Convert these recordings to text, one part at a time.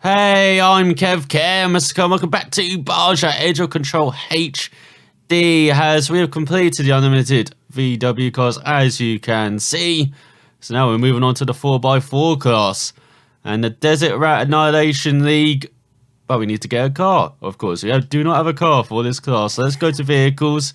Hey, I'm ElusiveKev, Mr. Khan. Welcome back to Baja Agile Control HD, as we have completed the unlimited VW cars, as you can see. So now we're moving on to the 4x4 class and the Desert Rat Annihilation League. But we need to get a car, of course. We do not have a car for this class. So let's go to vehicles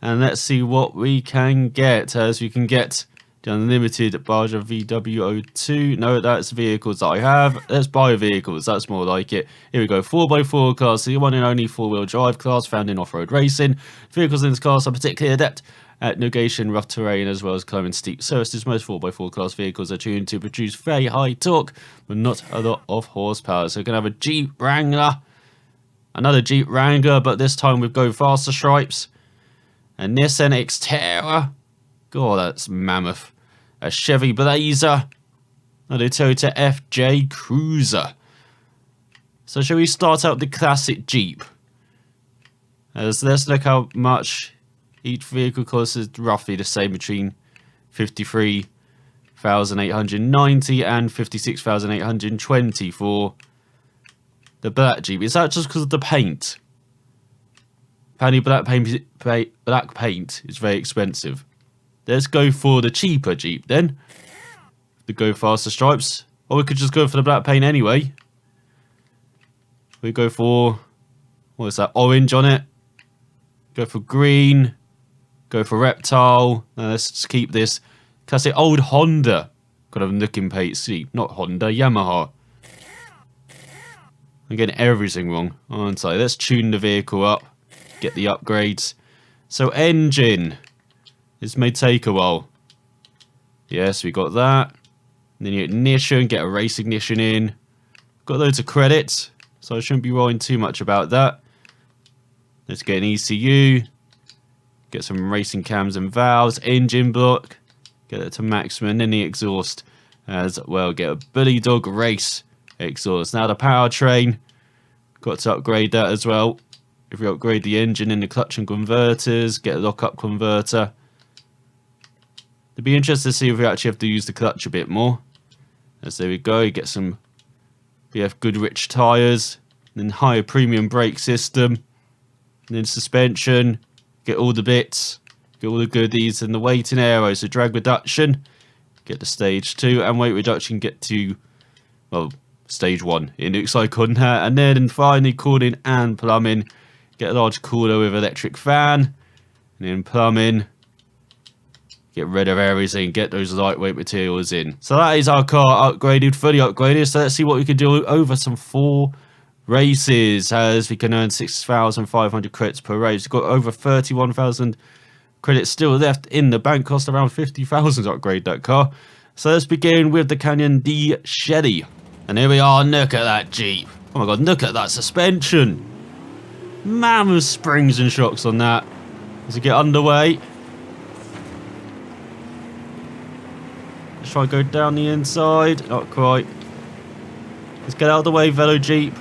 and let's see what we can get, as we can get the unlimited Baja VW02. No, that's vehicles that I have. Let's buy vehicles. That's more like it. Here we go. 4x4 class. The one and only four-wheel drive class found in off-road racing. Vehicles in this class are particularly adept at negation rough terrain as well as climbing steep surfaces. Most 4x4 class vehicles are tuned to produce very high torque, but not a lot of horsepower. So we're going to have a Jeep Wrangler. Another Jeep Wrangler, but this time with Go Faster stripes. A Nissan Xterra. God, that's mammoth. A Chevy Blazer. And a Toyota FJ Cruiser. So shall we start out the classic Jeep? As let's look how much each vehicle costs. Is roughly the same between 53,890 and 56,820 for the black Jeep. Is that just because of the paint? Apparently black paint is very expensive. Let's go for the cheaper Jeep then. The Go Faster stripes. Or we could just go for the black paint anyway. We go for, what is that, orange on it. Go for green. Go for reptile. Now let's just keep this classic old Honda kind of looking paint. See, not Honda, Yamaha. I'm getting everything wrong, aren't I? Let's tune the vehicle up. Get the upgrades. So engine. This may take a while. Yes, we got that. And then your ignition, get a race ignition in. Got loads of credits, so I shouldn't be worrying too much about that. Let's get an ECU. Get some racing cams and valves. Engine block. Get it to maximum. And then the exhaust as well. Get a Bully Dog race exhaust. Now the powertrain. Got to upgrade that as well. If we upgrade the engine and the clutch and converters. Get a lock-up converter. It'd be interesting to see if we actually have to use the clutch a bit more. As there we go, you get some BF Goodrich tyres, then higher premium brake system, and then suspension, get all the bits, get all the goodies, and the weight and aero. So drag reduction, get the stage 2, and weight reduction, get to, well, stage 1. It looks like on that. And then finally cooling and plumbing, get a large cooler with electric fan, and then plumbing. Get rid of everything, get those lightweight materials in. So that is our car upgraded, fully upgraded. So let's see what we can do over some 4 races, as we can earn 6,500 credits per race. We've got over 31,000 credits still left in the bank. Cost around 50,000 to upgrade that car. So let's begin with the Canyon D Chelly. And here we are, look at that Jeep. Oh my god, look at that suspension. Mammoth springs and shocks on that. As we get underway. Let's try and go down the inside. Not quite. Let's get out of the way, Velo Jeep.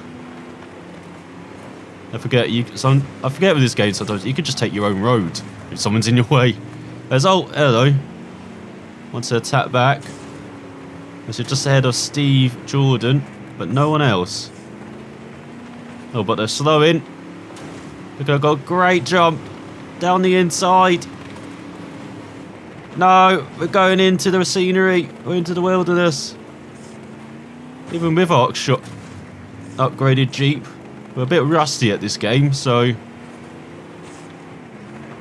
I forget with this game sometimes you can just take your own road if someone's in your way. There's hello. Want to tap back. This is just ahead of Steve Jordan, but no one else. Oh, but they're slowing. Look, I've got a great jump down the inside. No, we're going into the scenery. We're into the wilderness. Even with our upgraded Jeep, we're a bit rusty at this game, so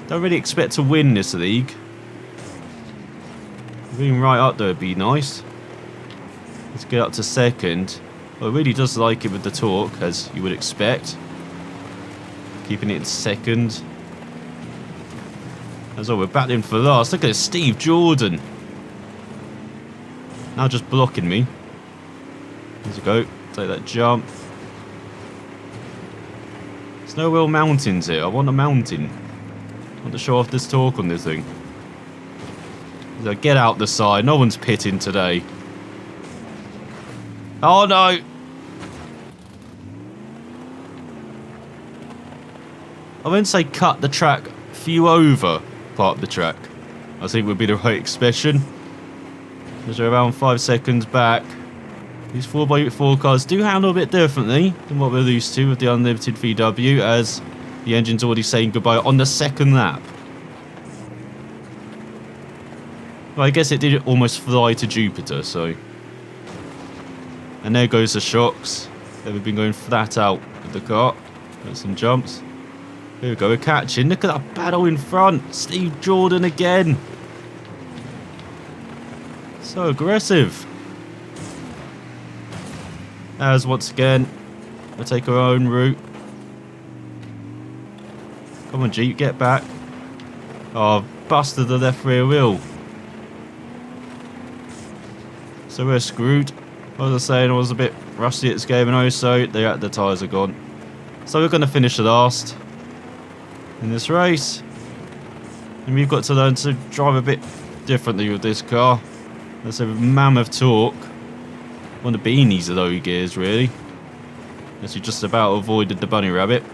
don't really expect to win this league. Being right up there would be nice. Let's get up to second. Well, it really does like it with the torque, as you would expect. Keeping it in second. As well, we're battling for last. Look at Steve Jordan. Now just blocking me. There we go. Take that jump. There's no real mountains here. I want a mountain. I want to show off this torque on this thing. So get out the side. No one's pitting today. Oh no! I wouldn't say cut the track. Few over part of the track, I think would be the right expression. As we're around 5 seconds back. These 4x4 cars do handle a bit differently than what we're used to with the unlimited VW, as the engine's already saying goodbye on the second lap. Well, I guess it did almost fly to Jupiter, so... And there goes the shocks. They've been going flat out with the car. Got some jumps. Here we go, we're catching. Look at that battle in front. Steve Jordan again. So aggressive. As once again, we'll take our own route. Come on, Jeep, get back. Oh, busted the left rear wheel. So we're screwed. As I was saying, I was a bit rusty at this game, and also the tyres are gone. So we're going to finish last in this race. And we've got to learn to drive a bit differently with this car. That's a mammoth torque. One of the beanies of low gears, really. As we just about avoided the bunny rabbit.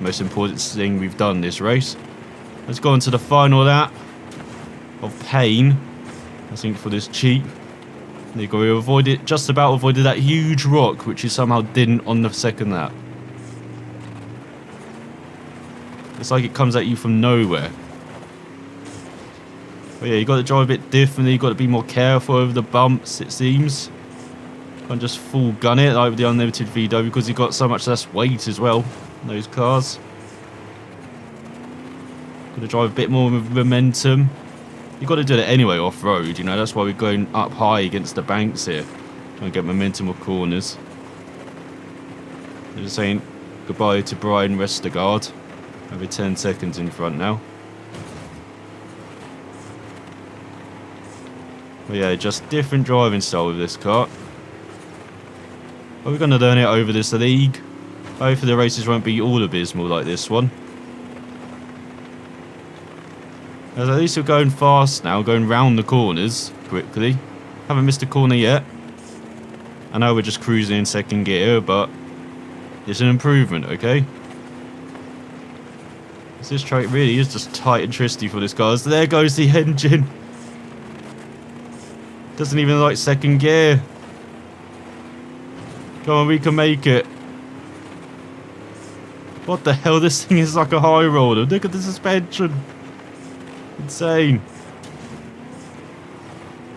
Most important thing we've done this race. Let's go on to the final lap of pain, I think, for this Jeep. There you go, we avoided, just about avoided that huge rock, which he somehow didn't on the second lap. It's like it comes at you from nowhere. But yeah, you got to drive a bit differently, you got to be more careful over the bumps, it seems. Can't just full gun it like with the unlimited VW, because you've got so much less weight as well in those cars. Got to drive a bit more with momentum. You've got to do it anyway off-road, you know, that's why we're going up high against the banks here. Trying to get momentum of corners. I'm just saying goodbye to Brian Westergaard. Over 10 seconds in front now. But yeah, just different driving style with this car. But we're going to learn it over this league. Hopefully the races won't be all abysmal like this one. As at least we're going fast now, going round the corners quickly. Haven't missed a corner yet. I know we're just cruising in second gear, but it's an improvement, okay? This track really is just tight and twisty for this car. So there goes the engine. Doesn't even like second gear. Come on, we can make it. What the hell? This thing is like a high roller. Look at the suspension. Insane.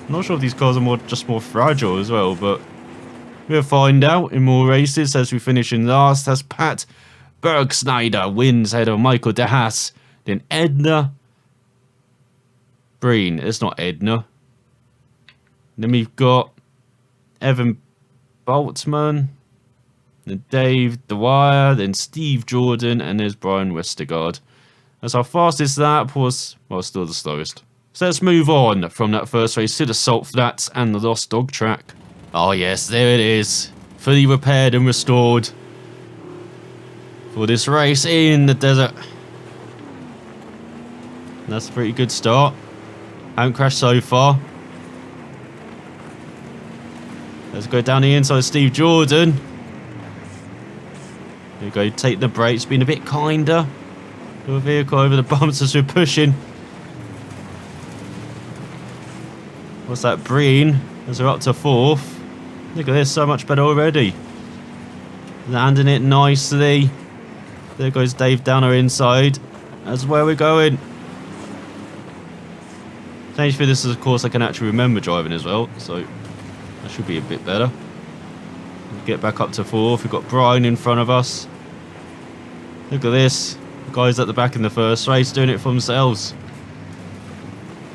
I'm not sure if these cars are just more fragile as well, but we'll find out in more races as we finish in last. As Pat Bergsnyder wins ahead of Michael De Haas. Then Edna Breen. It's not Edna. Then we've got Evan Boltzmann. Then Dave Dwyer. Then Steve Jordan. And there's Brian Westergaard. As our fastest lap was, well, still the slowest. So let's move on from that first race to the Salt Flats and the Lost Dog track. Oh yes, there it is. Fully repaired and restored for this race in the desert. That's a pretty good start. Haven't crashed so far. Let's go down the inside of Steve Jordan. There you go, take the brakes, being a bit kinder to a vehicle over the bumps as we're pushing. What's that, Breen? As we're up to fourth. Look at this, so much better already. Landing it nicely. There goes Dave down our inside. That's where we're going. Thankfully this is a course I can actually remember driving as well, so that should be a bit better. We'll get back up to fourth. We've got Brian in front of us. Look at this. The guys at the back in the first race doing it for themselves.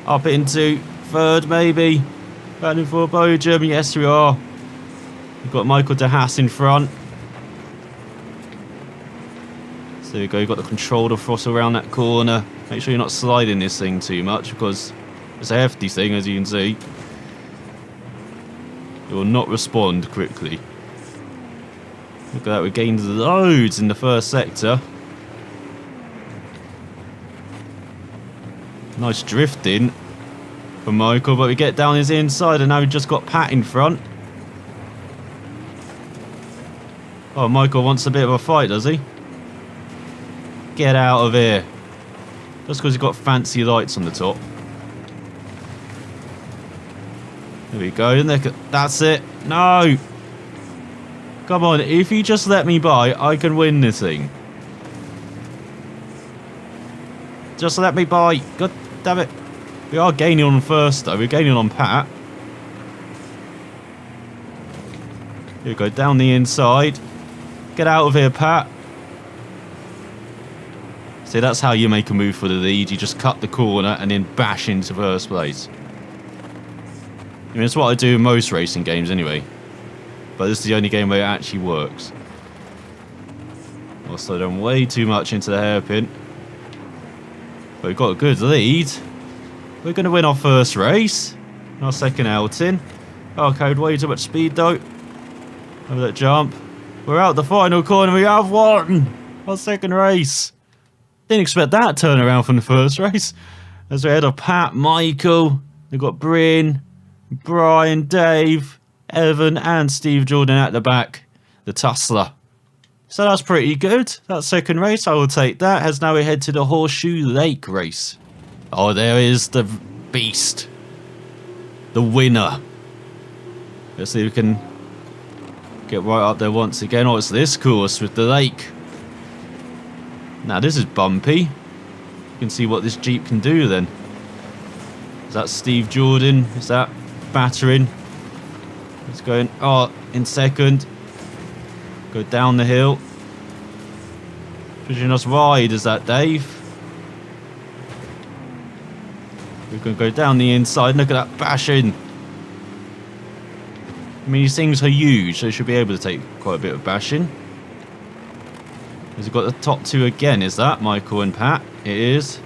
Up into third maybe. Batting for a podium. Yes we are. We've got Michael De Haas in front. So there we go, you've got the controller throttle around that corner. Make sure you're not sliding this thing too much because it's a hefty thing, as you can see. It will not respond quickly. Look at that, we gained loads in the first sector. Nice drifting from Michael, but we get down his inside and now we've just got Pat in front. Oh, Michael wants a bit of a fight, does he? Get out of here. Just because he's got fancy lights on the top. There we go. That's it. No. Come on. If you just let me by, I can win this thing. Just let me by. God damn it. We are gaining on first, though. We're gaining on Pat. Here we go. Down the inside. Get out of here, Pat. See, that's how you make a move for the lead. You just cut the corner and then bash into first place. I mean, it's what I do in most racing games anyway. But this is the only game where it actually works. I'll slow down way too much into the hairpin. But we've got a good lead. We're going to win our first race. Our second outing. Oh, carried way too much speed though. Over that jump. We're out the final corner. We have won our second race. Didn't expect that turnaround from the first race. As we head of Pat, Michael. We've got Bryn, Brian, Dave, Evan and Steve Jordan at the back. The tussler. So that's pretty good. That second race, I will take that. As now we head to the Horseshoe Lake race. Oh, there is the beast. The winner. Let's see if we can get right up there once again. Oh, it's this course with the lake. Now, this is bumpy. You can see what this Jeep can do then. Is that Steve Jordan? Is that battering? It's going, oh, in second. Go down the hill. Pushing us wide, is that Dave? We're going to go down the inside. Look at that bashing. I mean, these things are huge, so they should be able to take quite a bit of bashing. Has he got the top two again, is that? Michael and Pat? It is.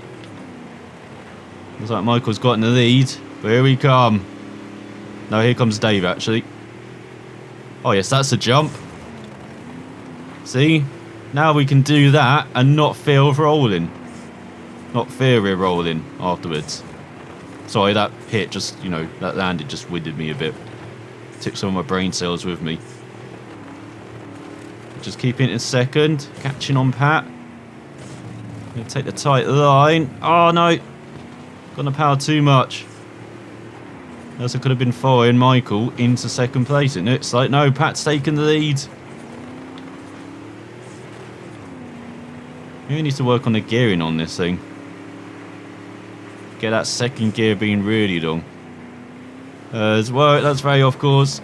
Looks like Michael's got in the lead. But here we come. No, here comes Dave, actually. Oh, yes, that's a jump. See? Now we can do that and not fear of rolling. Not fear we're rolling afterwards. Sorry, that hit just, you know, that landed just winded me a bit. Took some of my brain cells with me. Just keeping it in second. Catching on Pat. Gonna take the tight line. Oh no. Gonna power too much. Else I could have been following Michael into second place. It looks like no, Pat's taking the lead. We need to work on the gearing on this thing. Get that second gear being really long. As well, that's very off course.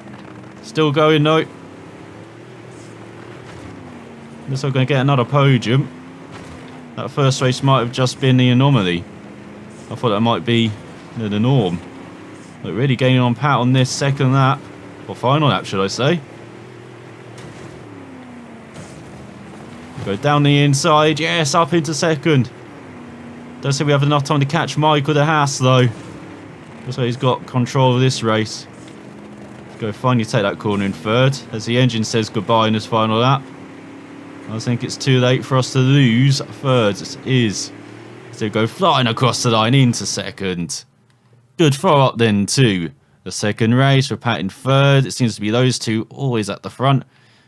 Still going though. Looks like we're going to get another podium. That first race might have just been the anomaly. I thought that might be the norm. But really gaining on Pat on this second lap. Or final lap, should I say. Go down the inside. Yes, up into second. Don't say we have enough time to catch Michael the Haas though. Looks like he's got control of this race. Go finally take that corner in third. As the engine says goodbye in this final lap. I think it's too late for us to lose third. It is. So go flying across the line into second. Good follow up then to the second race for Pat in third. It seems to be those two always at the front.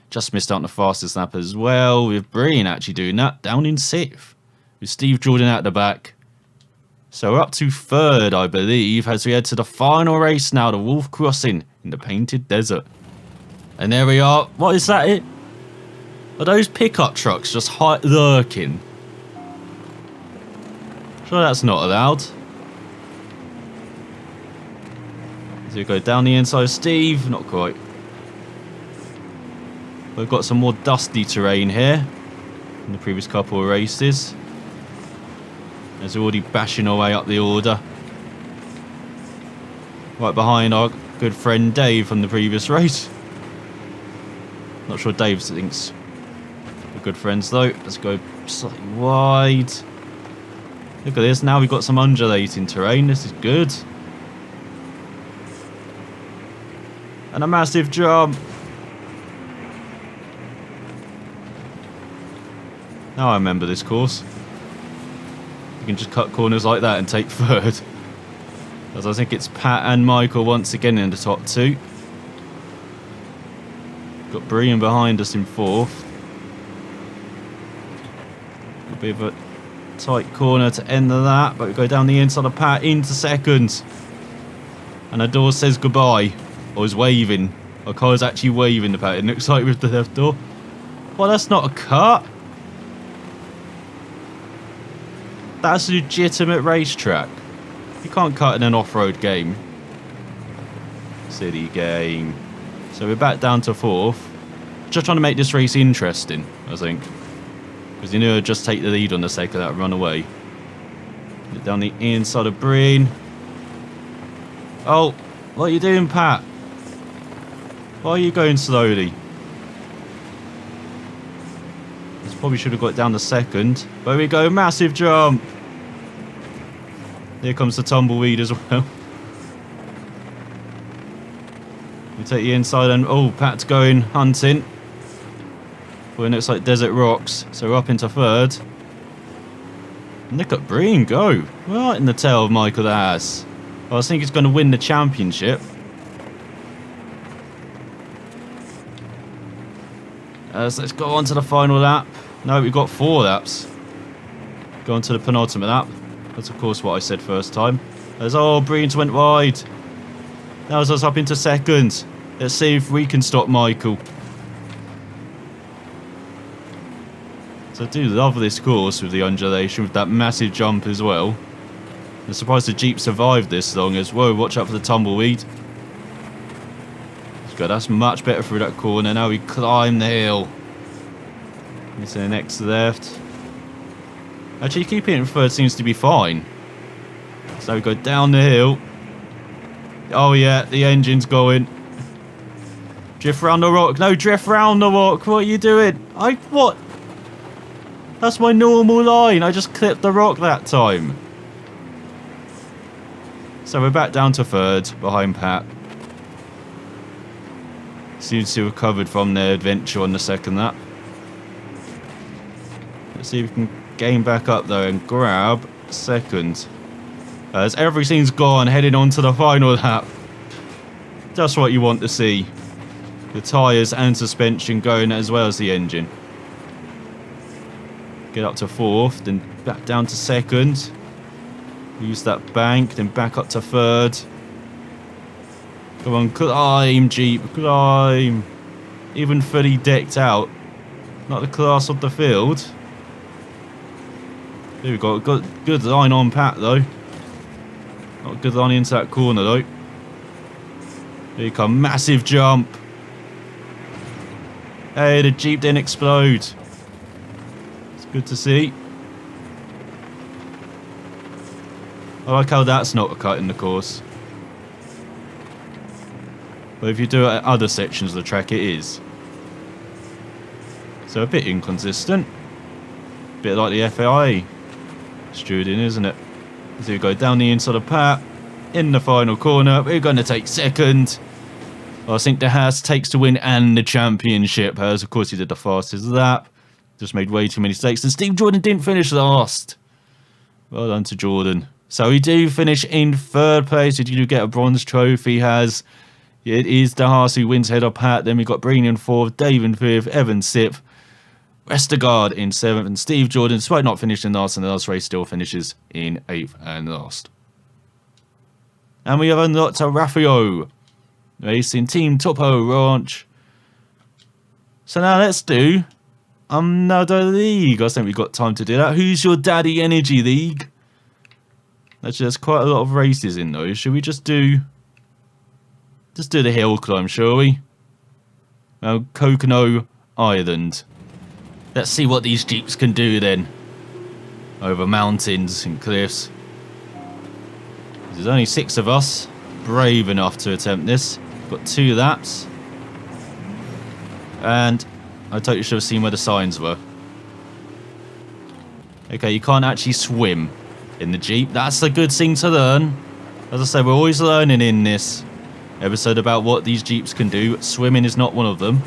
Just missed out on the fastest lap as well. With Brian actually doing that down in sixth. With Steve Jordan at the back. So we're up to third, I believe, as we head to the final race now. The Wolf Crossing in the Painted Desert. And there we are. What is that? Are those pickup trucks just lurking? Sure that's not allowed. So we go down the inside of Steve. Not quite. We've got some more dusty terrain here in the previous couple of races. As we're already bashing our way up the order. Right behind our good friend Dave from the previous race. Not sure Dave thinks we're good friends though. Let's go slightly wide. Look at this, now we've got some undulating terrain. This is good. And a massive jump. Now I remember this course. You can just cut corners like that and take third. As I think it's Pat and Michael once again in the top two. Got Brian behind us in fourth. A bit of a tight corner to end the lap, but we go down the inside of Pat into second. And the door says goodbye. Or is waving. Our car is actually waving about it. It looks like with the left door. Well, that's not a cut. That's a legitimate racetrack. You can't cut in an off-road game. City game. So we're back down to 4th. Just trying to make this race interesting, I think. Because you know, just take the lead on the sake of that run away. Get down the inside of Breen. Oh, what are you doing, Pat? Why are you going slowly? This probably should have got down to 2nd. There we go, massive jump. Here comes the tumbleweed as well. We take the inside and oh, Pat's going hunting. Well, it looks like desert rocks, so we're up into 3rd. And look at Breen go. Right in the tail of Michael the Ass. I was thinking he's going to win the championship. So let's go on to the final lap. No, we've got 4 laps. Go on to the penultimate lap. That's of course what I said first time. As oh, Breen's went wide. Now it's us up into 2nd. Let's see if we can stop Michael. So I do love this course with the undulation, with that massive jump as well. I'm surprised the Jeep survived this long as whoa, watch out for the tumbleweed. Let's go, that's much better through that corner. Now we climb the hill. Into the next left. Actually, keeping it in 3rd seems to be fine. So we go down the hill. Oh yeah, the engine's going. Drift round the rock. No, drift round the rock. What are you doing? What? That's my normal line. I just clipped the rock that time. So we're back down to 3rd, behind Pat. Seems to have recovered from their adventure on the 2nd lap. Let's see if we can gain back up though and grab 2nd. As everything's gone, heading on to the final lap. Just what you want to see. The tyres and suspension going as well as the engine. Get up to 4th, then back down to 2nd. Use that bank, then back up to 3rd. Come on, climb, Jeep, climb. Even fully decked out. Not the class of the field. Here we go, got good line on Pat though. Not a good line into that corner though. Here you come, massive jump. Hey, the Jeep didn't explode. It's good to see. I like how that's not a cut in the course. But if you do it at other sections of the track, it is. So a bit inconsistent. Bit like the FAI student, isn't it? So we go down the inside of Pat. In the final corner, we're going to take 2nd. I think the Haas takes the win and the championship. As of course he did the fastest lap. Just made way too many mistakes. And Steve Jordan didn't finish last. Well done to Jordan. So we do finish in 3rd place. We do get a bronze trophy. It is the Haas who wins head of Pat. Then we got Breen in 4th, Dave in 5th, Evan 6th, Westergaard in 7th, and Steve Jordan, despite not finishing last in the last race, still finishes in 8th and last. And we have unlocked a Rafael Racing Team Topo Ranch. So now let's do another league. I think we've got time to do that. Who's your daddy energy league? Actually, there's quite a lot of races in those. Should we just do the hill climb, shall we? Coconut Island. Let's see what these Jeeps can do then. Over mountains and cliffs. There's only 6 of us brave enough to attempt this. Got 2 laps. And I totally should have seen where the signs were. Okay, you can't actually swim in the Jeep. That's a good thing to learn. As I said, we're always learning in this episode about what these Jeeps can do. Swimming is not one of them.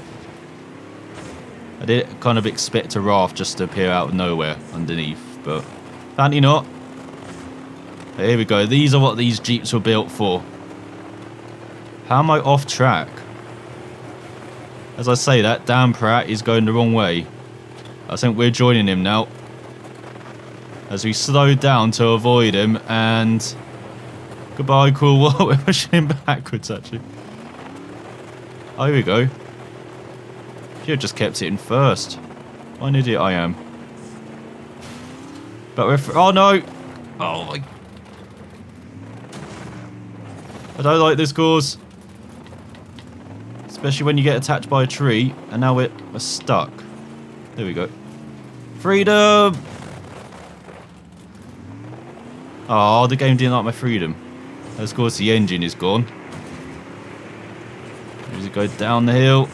I did kind of expect a raft just to appear out of nowhere underneath, but apparently not. But here we go. These are what these Jeeps were built for. How am I off track? As I say that, Dan Pratt is going the wrong way. I think we're joining him now. As we slow down to avoid him, and Goodbye, cool wall. We're pushing him backwards, actually. Oh, here we go. Should have just kept it in first. What an idiot I am. But we're... Oh, no! Oh, my... I don't like this course. Especially when you get attacked by a tree, and now we're stuck. There we go. Freedom! Oh, the game didn't like my freedom. Of course, the engine is gone. As it goes down the hill.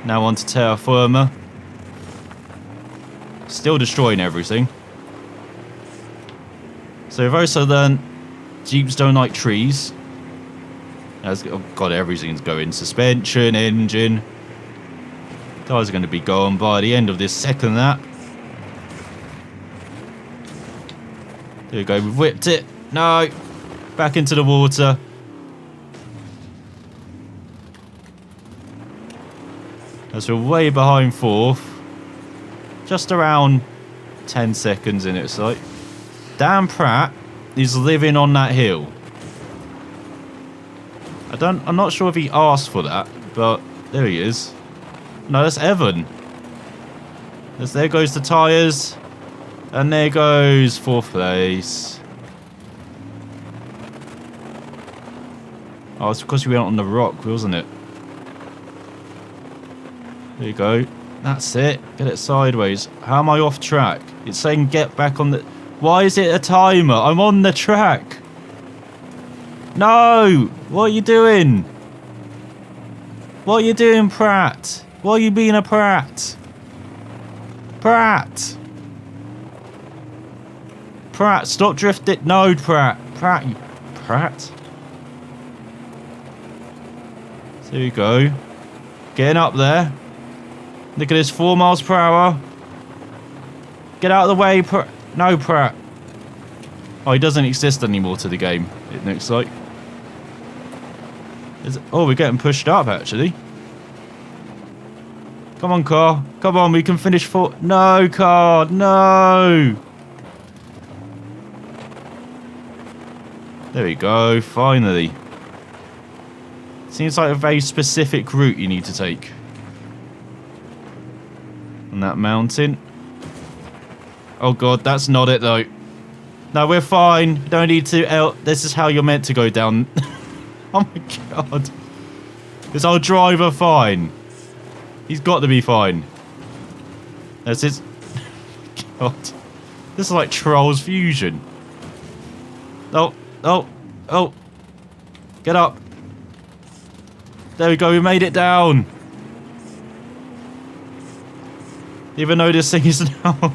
Now on to terra firma. Still destroying everything. So we've also learned Jeeps don't like trees. Oh god, everything's going. Suspension, engine. Tires are going to be gone by the end of this second lap. There we go, we've whipped it. No! Back into the water. As we're way behind fourth. Just around 10 seconds in it, it's like. Dan Pratt is living on that hill. I'm not sure if he asked for that, but there he is. No, that's Evan. There goes the tyres. And there goes fourth place. Oh, it's because we went on the rock, wasn't it? There you go. That's it. Get it sideways. How am I off track? It's saying get back on the... Why is it a timer? I'm on the track. No! What are you doing? What are you doing, Pratt? Why are you being a Pratt? Pratt! Pratt, stop drifting. No, Pratt. Pratt, you Pratt. So there you go. Getting up there. Look at this, 4 miles per hour. Get out of the way, Pratt. No, Pratt. Oh, he doesn't exist anymore to the game, it looks like. Oh, we're getting pushed up, actually. Come on, car. Come on, we can finish for... No, car. No. There we go, finally. Seems like a very specific route you need to take. On that mountain. Oh god, that's not it though. No, we're fine. Don't need to... This is how you're meant to go down. Oh my god. Is our driver fine? He's got to be fine. That's his... God. This is like Trolls Fusion. Oh. Oh, oh, get up. There we go, we made it down. Even though this thing is now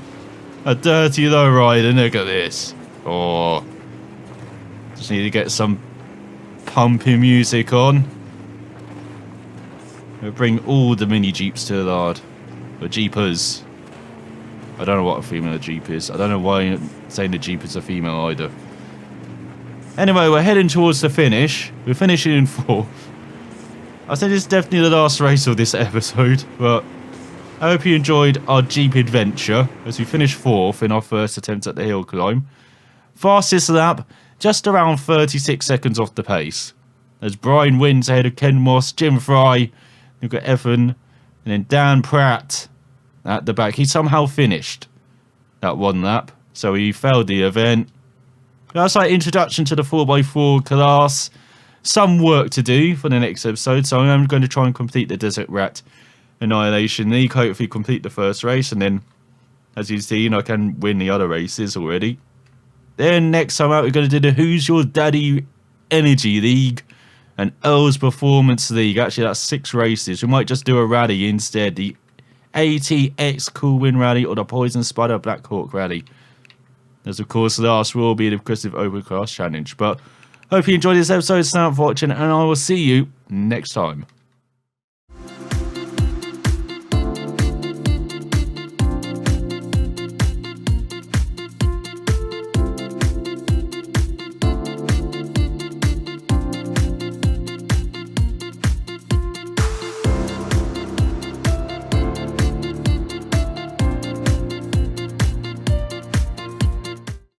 a dirty low ride, and look at this. Oh, just need to get some pumping music on. We'll bring all the mini Jeeps to the yard. Or Jeepers. I don't know what a female Jeep is. I don't know why I'm saying the Jeep is a female either. Anyway, we're heading towards the finish. We're finishing in 4th. I said it's definitely the last race of this episode, but I hope you enjoyed our Jeep adventure as we finished 4th in our first attempt at the hill climb. Fastest lap, just around 36 seconds off the pace. As Brian wins ahead of Ken Moss, Jim Fry, we've got Evan, and then Dan Pratt at the back. He somehow finished that one lap, so he failed the event. That's like introduction to the 4x4 class. Some work to do for the next episode, so I'm going to try and complete the Desert Rat Annihilation League. Hopefully complete the first race, and then, as you've seen, I can win the other races already. Then next time out, we're going to do the Who's Your Daddy Energy League and Earl's Performance League. Actually, that's 6 races. We might just do a rally instead. The ATX Cool Win Rally or the Poison Spider Black Hawk Rally. As of course, last will be the Progressive Overclass Challenge. But hope you enjoyed this episode. Thanks for watching, and I will see you next time.